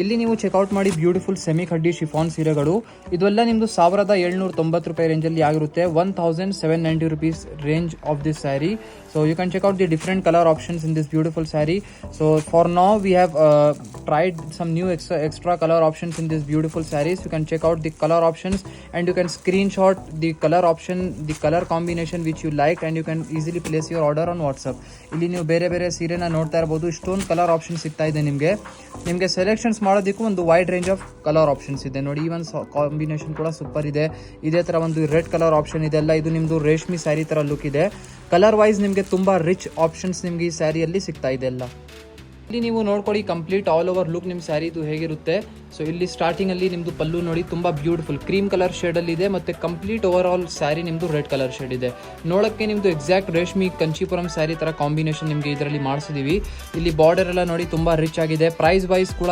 ಇಲ್ಲಿ ನೀವು ಚೆಕ್ಔಟ್ ಮಾಡಿ ಬ್ಯೂಟಿಫುಲ್ ಸೆಮಿ ಖಡ್ಡಿ ಶಿಫಾನ್ ಸೀರೆಗಳು. ಇದೆಲ್ಲ ನಿಮ್ದು 1790 ರೂಪಾಯಿ ರೇಂಜಲ್ಲಿ ಆಗಿರುತ್ತೆ. 1790 rupees range of this saree. So you can check out the different color options in this beautiful saree. So for now we have tried some new extra color options in this beautiful sarees. You can check out the color options and you can screenshot the color option, the color combination which you like, and you can easily place your order on WhatsApp. ಇಲ್ಲಿ ನೀವು ಬೇರೆ ಬೇರೆ ಸೀರೆನ ನೋಡ್ತಾ ಇರಬಹುದು. ಇಷ್ಟೊಂದು colour option ಸಿಗ್ತಾ ಇದೆ ನಿಮಗೆ ಸೆಲೆಕ್ಷನ್ಸ್ ಮಾಡೋದಕ್ಕೂ ಒಂದು wide range of colour options ಇದೆ ನೋಡಿ. ಈವನ್ ಕಾಂಬಿನೇಷನ್ ಕೂಡ ಸೂಪರ್ ಇದೆ. ಇದೇ ತರ ಒಂದು ರೆಡ್ ಕಲರ್ ಆಪ್ಷನ್ ಇದೆಲ್ಲ ಇದು ನಿಮ್ದು ರೇಷ್ಮೆ ಸ್ಯಾರಿ ತರ ಲುಕ್ ಇದೆ. ಕಲರ್ ವೈಸ್ ನಿಮಗೆ ತುಂಬಾ ರಿಚ್ ಆಪ್ಷನ್ಸ್ ನಿಮ್ಗೆ ಈ ಸ್ಯಾರಿಯಲ್ಲಿ ಸಿಗ್ತಾ ಇದೆ ಎಲ್ಲ. ಇಲ್ಲಿ ನೀವು ನೋಡ್ಕೊಳ್ಳಿ ಕಂಪ್ಲೀಟ್ ಆಲ್ ಓವರ್ ಲುಕ್ ನಿಮ್ಮ ಸ್ಯಾರಿ ಇದು ಹೇಗಿರುತ್ತೆ. ಸೊ ಇಲ್ಲಿ ಸ್ಟಾರ್ಟಿಂಗ್ ಅಲ್ಲಿ ನಿಮ್ದು ಪಲ್ಲು ನೋಡಿ ತುಂಬಾ ಬ್ಯೂಟಿಫುಲ್ ಕ್ರೀಮ್ ಕಲರ್ ಶೇಡ್ ಅಲ್ಲಿ ಇದೆ. ಮತ್ತೆ ಕಂಪ್ಲೀಟ್ ಓವರ್ ಆಲ್ ಸ್ಯಾರಿ ನಿಮ್ದು ರೆಡ್ ಕಲರ್ ಶೇಡ್ ಇದೆ. ನೋಡಕ್ಕೆ ನಿಮ್ದು ಎಕ್ಸಾಕ್ಟ್ ರೇಷ್ಮೆ ಕಂಚಿಪುರಂ ಸ್ಯಾರಿ ತರ ಕಾಂಬಿನೇಷನ್ ನಿಮ್ಗೆ ಇದರಲ್ಲಿ ಮಾಡಿಸಿದೀವಿ. ಇಲ್ಲಿ ಬಾರ್ಡರ್ ಎಲ್ಲ ನೋಡಿ ತುಂಬಾ ರಿಚ್ ಆಗಿದೆ. ಪ್ರೈಸ್ ವೈಸ್ ಕೂಡ